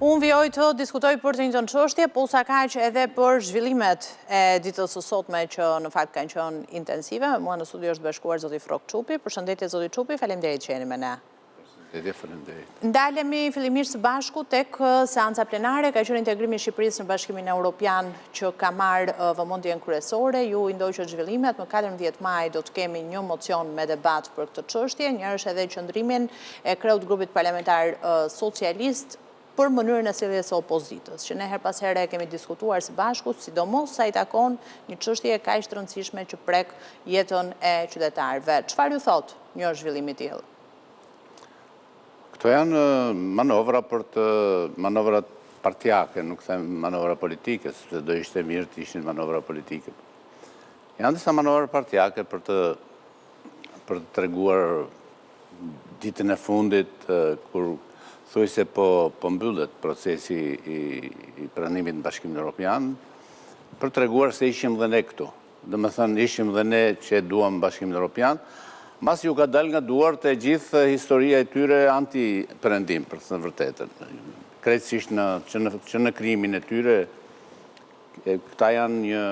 Unë vjoj të diskutoj për të një të në qështje, po sa ka që edhe për zhvillimet e ditës së sotme që në fakt kanë qenë intensive. Mua në studio është bashkuar zoti Frok Çupi. Përshëndetje zoti Çupi, faleminderit që jeni me ne. Përshëndetje, faleminderit. Ndalemi fillimisht së bashku tek seanca plenare, ka qenë integrimi i Shqipërisë në Bashkimin Evropian që ka marrë vëmendjen kryesore. Ju i ndoqët zhvillimet, më 14 maj do të kemi një mocion me debat për këtë çështje. Një është edhe qëndrimin e kreut grupit parlamentar socialist për mënyrën e sjelljes së opozitës, që ne her pas here kemi diskutuar së bashku, sidomos sa i takon një çështje kaq të rëndësishme që prek jetën e qytetarëve. Çfarë ju thot një zhvillim i tillë? Këto janë manovrat partijake, nuk them manovra politike, sepse do ishte mirë të ishin manovra politike. Janë disa manovra partijake për të treguar ditën e fundit kur thuaj se po mbyllet procesi i pranimit në Bashkimin Evropian, për të treguar se ishim dhe ne këtu. Dhe me thënë, ishim dhe ne që duam Bashkimin Evropian, mas ju ka dal nga duart e gjithë historia e tyre anti-perëndim, për të thënë vërtetën. Krejtësisht që në krimin e tyre, këta janë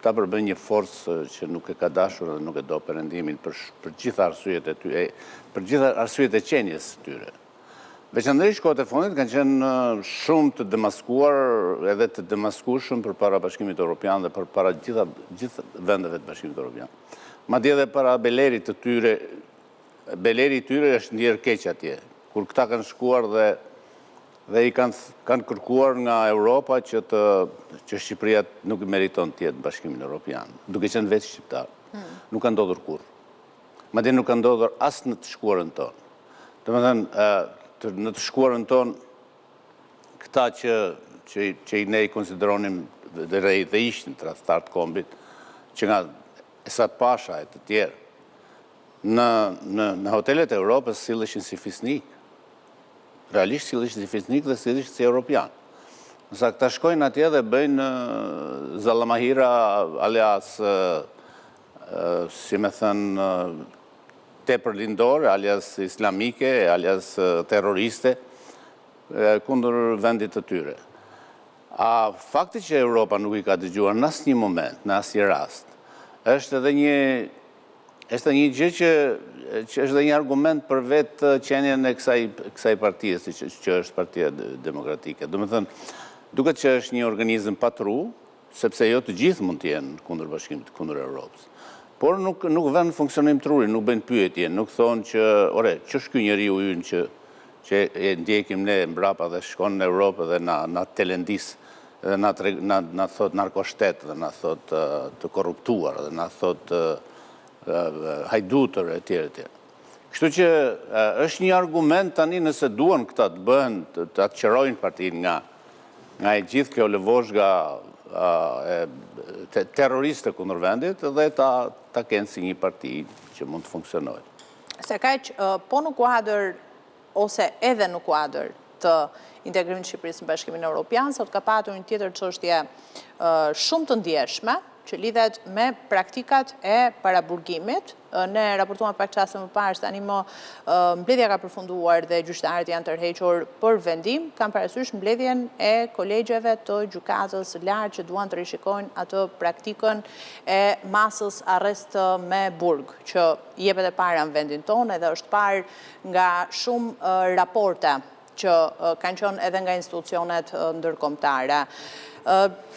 ta përbën një forcë që nuk e ka dashur dhe nuk e do perëndimin për gjitha arsyet e tyre, për gjitha arsyet e qenjes së tyre. Veçanërisht kohët e fundit kanë qenë shumë të demaskuar edhe të demaskueshëm përpara Bashkimit Evropian dhe përpara gjithë vendeve të Bashkimit Evropian. Madje edhe para belerit të tyre, beleri i tyre është ndier keq atje. Kur këta kanë shkuar dhe i kanë kërkuar nga Europa që Shqipëria nuk meriton të jetë Bashkimin Evropian, duke qenë vetë shqiptar. Nuk ka ndodhur kurrë. Madje nuk ka ndodhur as në të shkuarën tonë. Domethënë, në të shkuarën tonë, këta që ne i konsideronim dhe ishtin tradhtar të kombit, që nga Esat Pasha e të tjerë, në hotelet e Europës silleshin si fisnik. Realisht silleshin si fisnik dhe silleshin si europian. Nësa këta shkojnë atje dhe bëjnë Zallamahira alias, si me thënë, tepër lindore, alias islamike, alias terroriste, kundër vendit të tyre. A fakti që Europa nuk i ka dëgjuar në asnjë moment, në asnjë rast, është edhe një gjë që është edhe një argument për vetë qenien e kësaj partije, që është Partia Demokratike. Do të thënë, duket që është një organizëm patru, sepse jo të gjithë mund të jenë kundër Bashkimit, kundër Europës. Por nuk vënë në funksionim trurin, nuk bëjnë pyetje, nuk thonë që, që është ky njeriu ynë që e ndjekim ne mbrapa dhe shkon në Europë dhe na telendis, dhe na thot narkoshtet, dhe na thot të korruptuar, dhe na thot hajdutër e tjerë. Kështu që është një argument tani nëse duan këta të bëhen, të atëqërojnë partinë nga e gjithë kjo lëvozhga terroriste kundër vendit dhe ta kenë si një parti që mund të funksionojë. Se kaq, po në kuadër, ose edhe në kuadër të integrimit të Shqipërisë në Bashkimin Evropian, sot ka patur një tjetër çështje shumë të ndjeshme, që lidhet me praktikat e paraburgimit. Ne raportuam pak çaste më parë, tani më mbledhja ka përfunduar dhe gjyqtarët janë tërhequr për vendim, kanë parasysh mbledhjen e kolegjeve të gjykatës së lartë që duan të rishikojnë atë praktikën e masës arrest me burg, që jepet e para në vendin tonë edhe është parë nga shumë raporte që kanë qenë edhe nga institucionet ndërkombëtare.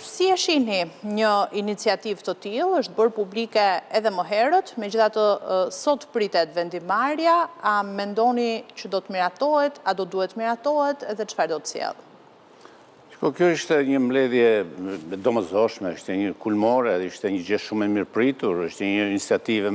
Si e shihni një iniciativë të tillë, është bërë publike edhe më herët, megjithatë sot pritet vendimmarrja, a mendoni që do të miratohet, a do duhet miratohet edhe çfarë do të sjellë? Kjo ishte një mbledhje domosdoshme, ishte një kulmore, ishte një gjë shumë e mirëpritur, ishte një iniciativë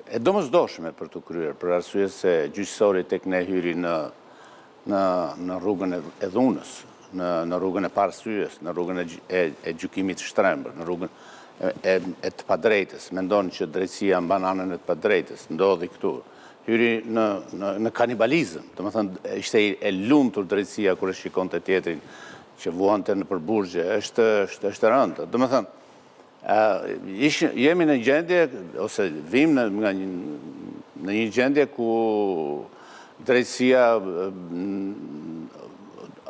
e domosdoshme për të kryer, për arsye se gjyqësori tek ne hyri në rrugën e dhunës, në rrugën e parësyes, në rrugën e gjykimit shtrembër, në rrugën e të padrejtës. Mendon që drejtësia mban anën e të padrejtës, ndodhi këtu. Hyri në kanibalizëm, do të thënë ishte e lumtur drejtësia kur e shikonte tjetrin që vuante në përburgje, është rëndë. Do të thënë, jemi në gjendje, ose vim në një gjendje ku drejtësia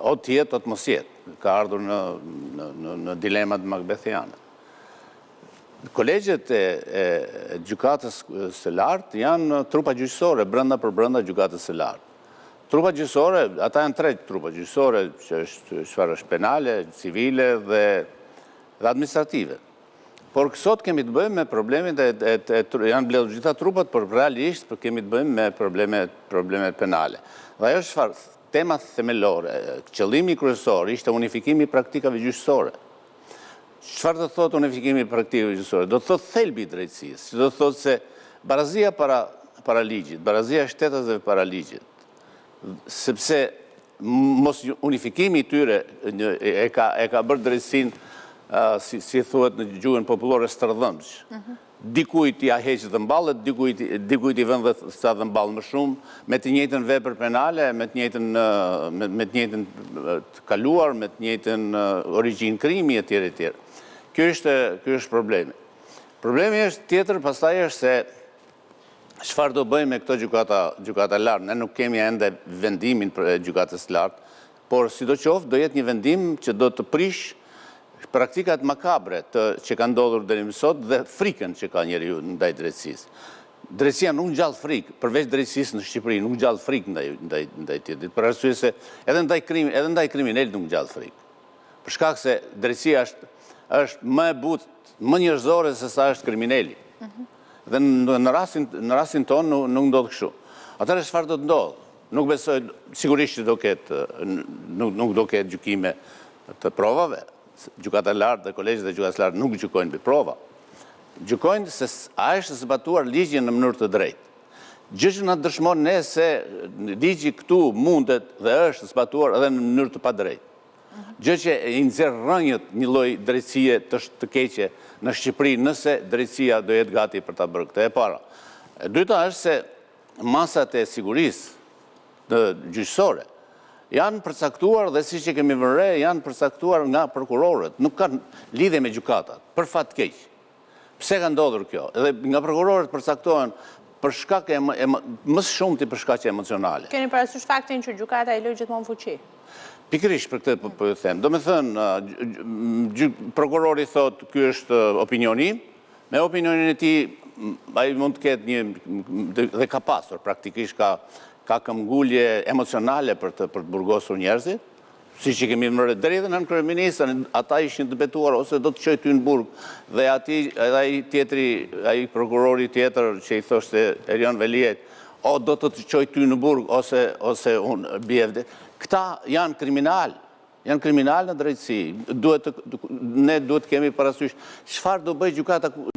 o tjetë o të mos jetë, ka ardhur në dilemat Macbethiane. Kolegjet e gjykatës së lartë janë trupa gjyqësore, brenda për brenda gjykatës së lartë. Trupa gjyqësore, ata janë 3 trupa gjyqësore, që është penale, civile dhe administrative. Por kësot kemi të bëjmë me problemet janë bledhur gjitha trupat, por realisht kemi të bëjmë me problemet penale. Dhe ajo është tema themelore, qëllimi kryesor ishte unifikimi i praktikave gjyqësore. Çfarë do thotë unifikimi i praktikave gjyqësore? Do thotë thelbi i drejtësisë, do thotë se barazia para ligjit, barazia e shtetësve para ligjit, sepse mos unifikimi i tyre e ka bërë drejtësinë, si thuhet në gjuhën popullore, stërdhëmsh. Dikujt ja heq dhëmballet, dikujt i vën sa dhëmball më shumë, me të njëjtën vepër penale, me të njëjtën të kaluar, me të njëjtën origjinë krimi etj. etj. Ky është problemi. Problemi është tjetër, pastaj është se çfarë do bëjmë me këto gjykata lartë. Ne nuk kemi ende vendimin për gjykatës lartë, por sidoqoftë do jetë një vendim që do të prish praktikat makabre që kanë ndodhur deri më sot dhe frikën që ka njeriu ndaj drejtësisë. Drejtësia nuk ngjall frikë, përveç drejtësisë në Shqipëri, nuk ngjall frikë ndaj tjetrit. Për arsye se edhe ndaj kriminal nuk ngjall frikë. Për shkak se drejtësia është më e butë, më njerëzore se sa është kriminali. Dhe në rastin tonë nuk ndodh kështu. Atëherë çfarë do të ndodhë? Nuk besoj, sigurisht që nuk do ketë gjykime të provave. Gjykata e lartë dhe kolegjet e gjykatës së lartë nuk gjykojnë mbi prova. Gjykojnë se a është zbatuar ligji në mënyrë të drejtë. Gjë që na dëshmon ne se ligji këtu mundet dhe është zbatuar edhe në mënyrë të padrejtë. Gjë që i nxjerr rrënjët një lloj drejtësie të keqe në Shqipëri nëse drejtësia do jetë gati për ta bërë këtë. E para. E dyta është se masat e sigurisë gjyqësore janë përcaktuar dhe siç e kemi vënë re, janë përcaktuar nga prokurorët, nuk kanë lidhje me gjykatat, për fat keq. Pse ka ndodhur kjo? Edhe nga prokurorët përcaktohen për shkak më shumti për shkaqe emocionale. Keni parasysh faktin që gjykata i lë gjithmonë fuqi? Pikërisht për këtë po ju them. Domethënë, prokurori thotë ky është opinioni im, me opinionin e tij ai mund të ketë një dhe ka pasur praktikisht ka këmbgulje emocionale për të burgosur njerëzit, siç i kemi marrë deri edhe nën kryeministrin, ata ishin të betuar ose do të çoj ty në burg, dhe ai tjetri, ai prokurori tjetër që i thoshte Erion Veliet, o do të çoj ty në burg ose unë bjevde. Këta janë kriminal në drejtësi. Ne duhet kemi parasysh çfarë do bëj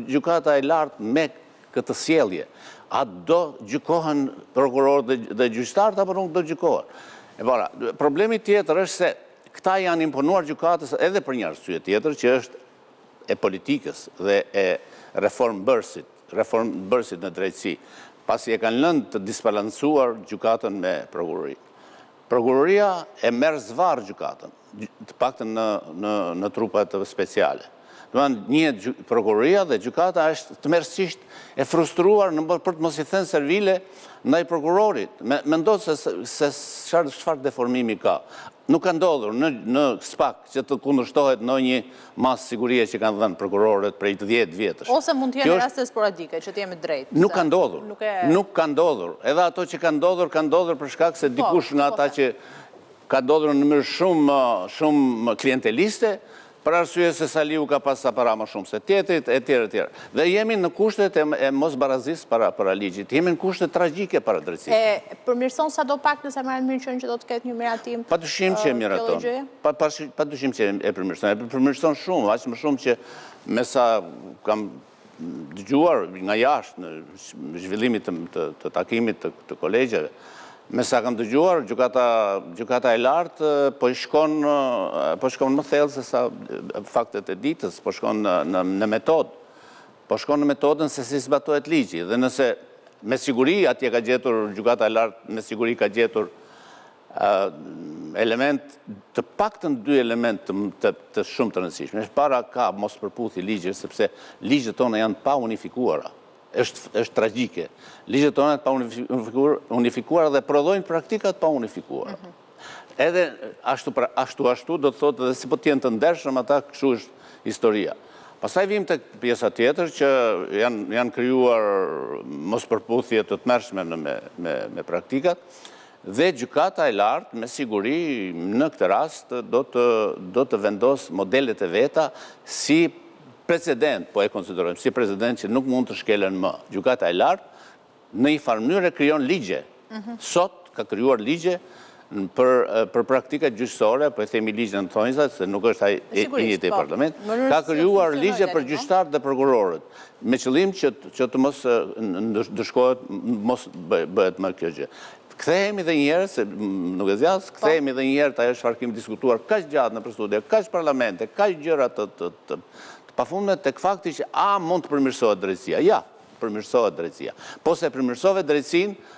gjykata e lartë me këtë sjellje. A do gjykohen prokurorët dhe gjyqtarët apo nuk do gjykohen? E para, problemi tjetër është se këta janë imponuar gjykatës edhe për një arsye tjetër që është e politikës dhe e reformbërësit në drejtësi, pasi e kanë lënë të disbalancuar gjykatën me prokurori. Prokuroria e merr zvarr gjykatën, të paktën në trupat speciale. Njëhet prokuroria dhe gjykata është tmerrsisht e frustruar për të mos i thënë servile ndaj prokurorit. Mendon se çfarë deformimi ka. Nuk ka ndodhur në SPAK që të kundërshtohet ndonjë masë sigurie që kanë dhënë prokurorët prej 10 vjetësh. Ose mund të jenë raste sporadike, që të jemi drejtë. Nuk ka ndodhur. Nuk ka ndodhur. Edhe ato që kanë ndodhur për shkak se dikush nga ata që ka ndodhur në mënyrë shumë klienteliste, për arsye se Saliu ka pas sa para më shumë se tjetrit, etj. Dhe jemi në kushtet e mosbarazisë para ligjit. Jemi në kushtet tragjike para drejtësisë. E përmirëson sadopak nëse marrën mirë qenë që do të ketë një miratim? Padyshim që e miraton. Padyshim që e përmirëson. E përmirëson shumë, aq më shumë që me sa kam dëgjuar nga jashtë në zhvillimit të takimit të kolegjeve, me sa kam dëgjuar, gjykata e lartë po shkon më thellë se sa faktet e ditës, po shkon në metodë. Po shkon në metodën se si zbatohet ligji. Dhe nëse me siguri atje ka gjetur gjykata e lartë, me siguri ka gjetur element, të paktën 2 element të shumë të rëndësishme. Para ka mos përputhje ligje, sepse ligjet tona janë pa unifikuara. Është tragjike. Ligjet tona pa unifikuar dhe prodhojnë praktikat pa unifikuar. edhe ashtu do të thotë dhe si po t'jenë të ndershëm ata, kështu është historia. Pastaj vim të pjesa tjetër që janë krijuar mos përputhje të tmerrshme me praktikat, dhe gjykata e lartë me siguri në këtë rast do të vendos modelet e veta si precedent, po e konsiderojmë si precedent që nuk mund të shkelen më. Gjykata e lartë në një farë mënyrë krijon ligje. Sot ka krijuar ligje për praktikat gjyqësore, po e themi ligjin në thonjza, se nuk është ai injeti i parlament, ka krijuar ligje për gjyqtarët dhe prokurorët, me qëllim që të mos ndëshkohet, mos bëhet më kjo gjë. Kthehemi dhe njerë, se nuk e zjas, kthehemi dhe njerë të ajo çfarë kemi diskutuar kaq gjatë në përstudje, kaq parlamente, kaq gjëra të pafundme, tek fakti që a mund të përmirësohet drejtësia. Ja, përmirësohet drejtësia. Po se përmirësove drejtësinë,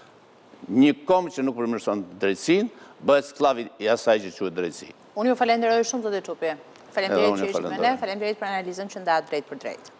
një kom që nuk përmirëson drejtësinë, bëhet sklavi i asaj që quhet drejtësi. Unë ju falenderoj shumë, zotë Çupi. Faleminderit që ishit me ne, faleminderit për analizën që nda drejt për drejt.